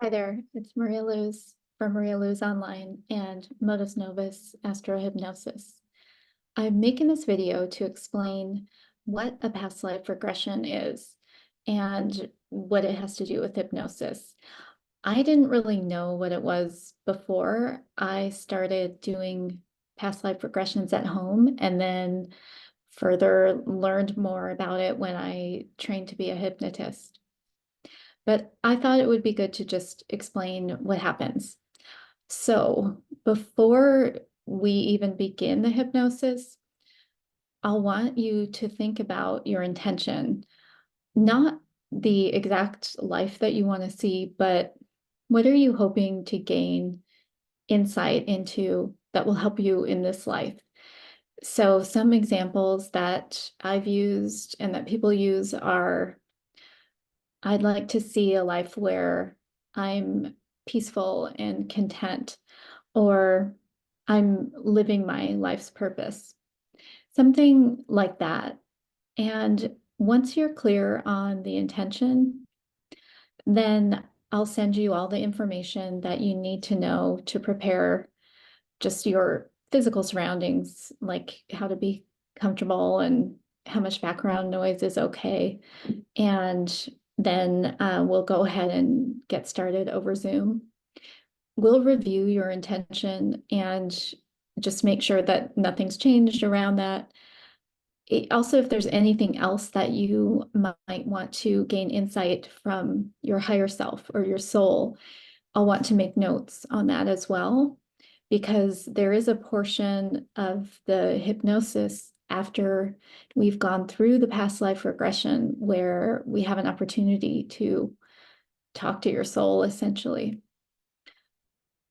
Hi there, it's Maria Luz from Maria Luz Online and Modus Novus Astro-hypnosis. I'm making this video to explain what a past life regression is and what it has to do with hypnosis. I didn't really know what it was before I started doing past life regressions at home, and then further learned more about it when I trained to be a hypnotist. But I thought it would be good to just explain what happens. So before we even begin the hypnosis, I'll want you to think about your intention, not the exact life that you want to see, but what are you hoping to gain insight into that will help you in this life? So some examples that I've used and that people use are, I'd like to see a life where I'm peaceful and content, or I'm living my life's purpose, something like that. And once you're clear on the intention, then I'll send you all the information that you need to know to prepare just your physical surroundings, like how to be comfortable and how much background noise is okay. And then we'll go ahead and get started over Zoom. We'll review your intention and just make sure that nothing's changed around that. Also, if there's anything else that you might want to gain insight from your higher self or your soul, I'll want to make notes on that as well, because there is a portion of the hypnosis after we've gone through the past life regression where we have an opportunity to talk to your soul, essentially.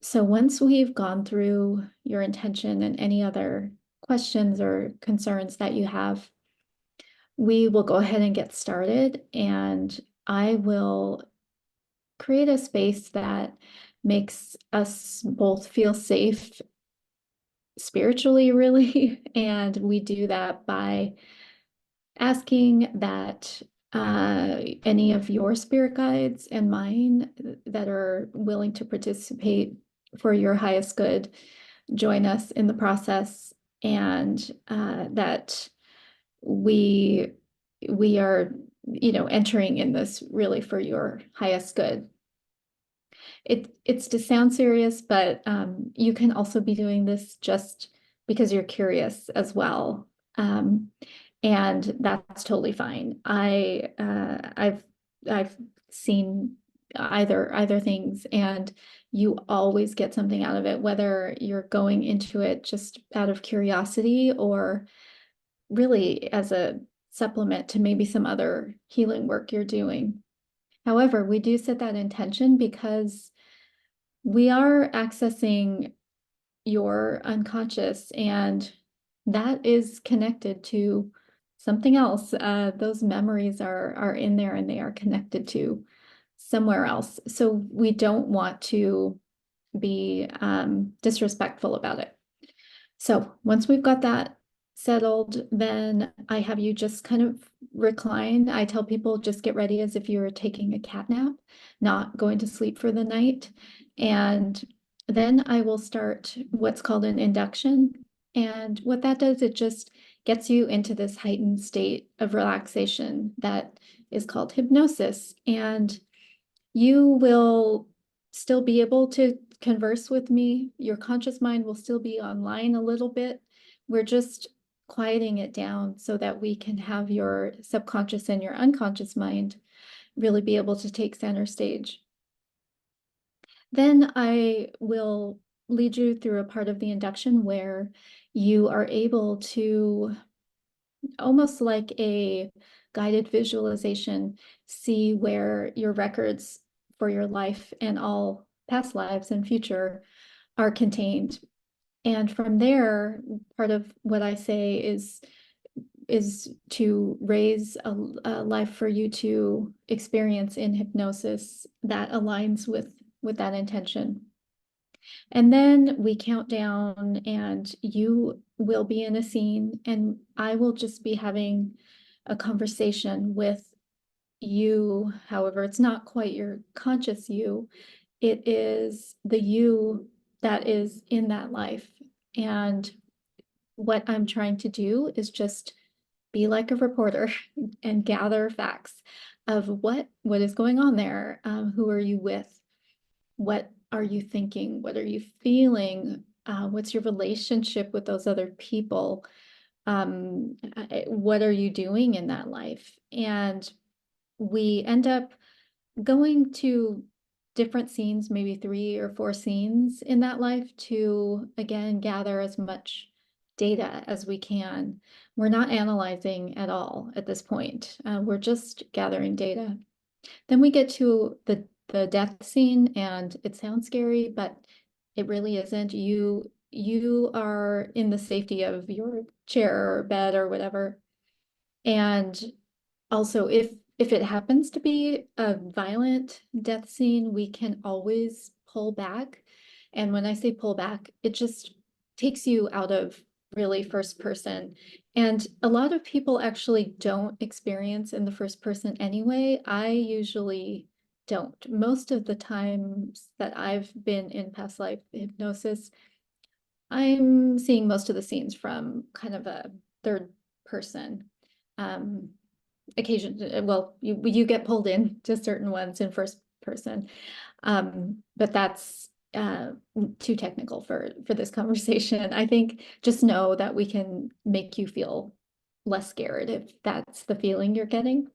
So once we've gone through your intention and any other questions or concerns that you have, we will go ahead and get started, and I will create a space that makes us both feel safe spiritually, really. And we do that by asking that any of your spirit guides and mine that are willing to participate for your highest good join us in the process, and that we are, entering in this really for your highest good. It's to sound serious, but you can also be doing this just because you're curious as well. And that's totally fine. I've seen either things, and you always get something out of it, whether you're going into it just out of curiosity or really as a supplement to maybe some other healing work you're doing. However, we do set that intention because we are accessing your unconscious, and that is connected to something else. Those memories are in there, and they are connected to somewhere else. So we don't want to be disrespectful about it. So once we've got that settled, then I have you just kind of recline. I tell people just get ready as if you were taking a cat nap, not going to sleep for the night. And then I will start what's called an induction. And what that does, it just gets you into this heightened state of relaxation that is called hypnosis. And you will still be able to converse with me. Your conscious mind will still be online a little bit. We're just quieting it down so that we can have your subconscious and your unconscious mind really be able to take center stage. Then I will lead you through a part of the induction where you are able to, almost like a guided visualization, see where your records for your life and all past lives and future are contained. And from there, part of what I say is to raise a life for you to experience in hypnosis that aligns with that intention. And then we count down, and you will be in a scene, and I will just be having a conversation with you. However, it's not quite your conscious you. It is the you that is in that life. And what I'm trying to do is just be like a reporter and gather facts of what is going on there. Who are you with? What are you thinking? What are you feeling? What's your relationship with those other people? What are you doing in that life? And we end up going to different scenes, maybe 3 or 4 scenes in that life to, again, gather as much data as we can. We're not analyzing at all at this point. We're just gathering data. Then we get to the death scene, and it sounds scary, but it really isn't. You are in the safety of your chair or bed or whatever. And also, if it happens to be a violent death scene, we can always pull back. And when I say pull back, it just takes you out of really first person. And a lot of people actually don't experience in the first person anyway. I usually don't. Most of the times that I've been in past life hypnosis, I'm seeing most of the scenes from kind of a third person. Um, well, you get pulled in to certain ones in first person, but that's too technical for this conversation. I think just know that we can make you feel less scared if that's the feeling you're getting.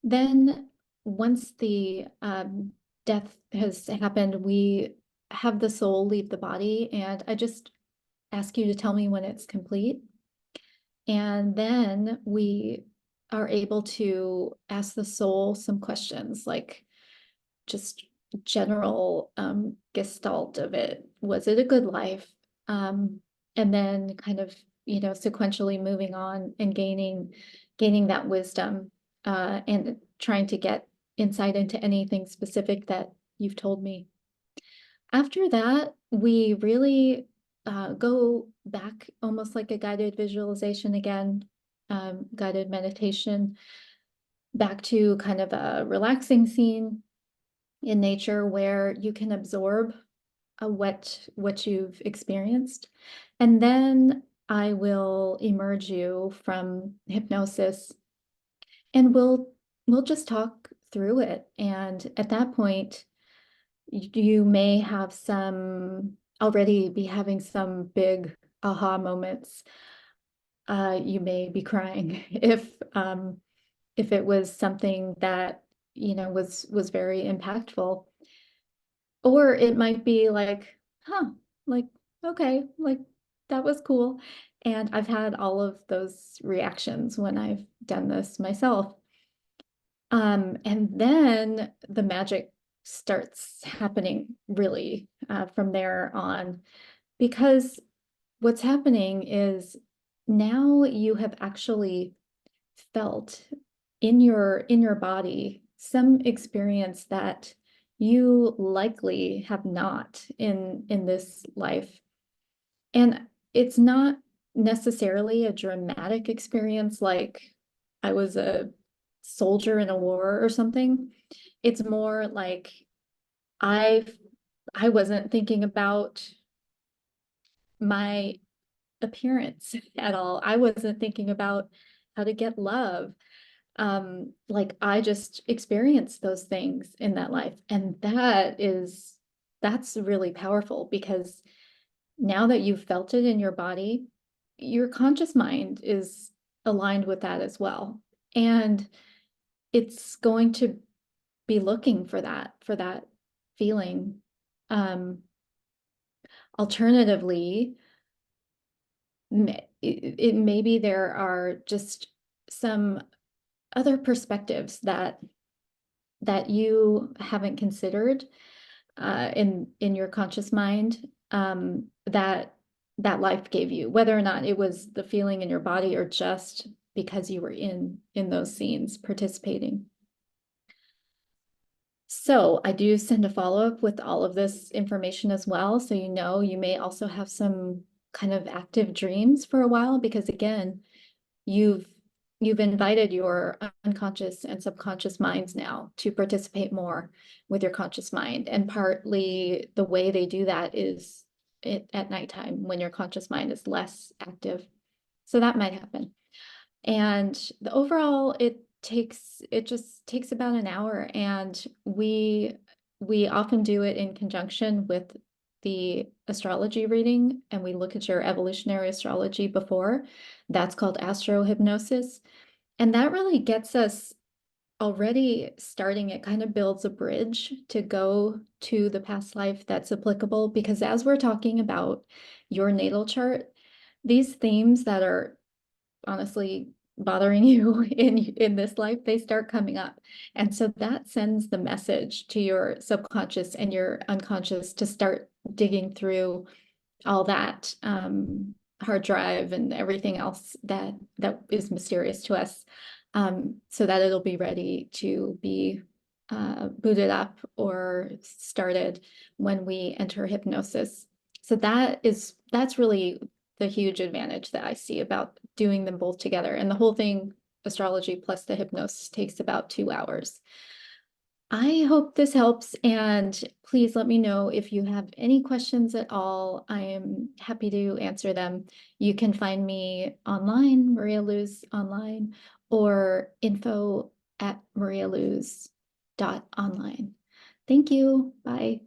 Then once the death has happened, we have the soul leave the body, and I just ask you to tell me when it's complete. And then we are able to ask the soul some questions, like just general gestalt of it. Was it a good life? And then kind of, sequentially moving on and gaining that wisdom, and trying to get insight into anything specific that you've told me. After that, we really go back almost like a guided visualization again, guided meditation, back to kind of a relaxing scene in nature where you can absorb what you've experienced. And then I will emerge you from hypnosis, and we'll just talk through it. And at that point, you may have already be having some big aha moments. You may be crying if it was something that, was very impactful. Or it might be like, huh, like, okay, like that was cool. And I've had all of those reactions when I've done this myself. And then the magic starts happening really from there on, because what's happening is now you have actually felt in your body some experience that you likely have not in this life. And it's not necessarily a dramatic experience like I was a soldier in a war or something. It's more like I I wasn't thinking about my appearance at all. I wasn't thinking about how to get love. Like I just experienced those things in that life. And that's really powerful, because now that you've felt it in your body, your conscious mind is aligned with that as well. And it's going to be looking for that feeling. Um, Alternatively, maybe there are just some other perspectives that you haven't considered in your conscious mind, that life gave you, whether or not it was the feeling in your body or just because you were in those scenes participating. So I do send a follow-up with all of this information as well. So you may also have some kind of active dreams for a while, because again, you've you've invited your unconscious and subconscious minds now to participate more with your conscious mind. And partly the way they do that is at nighttime when your conscious mind is less active. So that might happen. And the overall, it just takes about an hour, and we often do it in conjunction with the astrology reading, and we look at your evolutionary astrology before. That's called astro-hypnosis. And that really gets us already starting. It kind of builds a bridge to go to the past life that's applicable, because as we're talking about your natal chart, these themes that are honestly bothering you in this life, they start coming up. And so that sends the message to your subconscious and your unconscious to start digging through all that hard drive and everything else that is mysterious to us, so that it'll be ready to be booted up or started when we enter hypnosis. So that's really the huge advantage that I see about doing them both together. And the whole thing, astrology plus the hypnosis, takes about 2 hours. I hope this helps, and please let me know if you have any questions at all. I am happy to answer them. You can find me online, Maria Luz online, or info@marialuz.online. Thank you. Bye.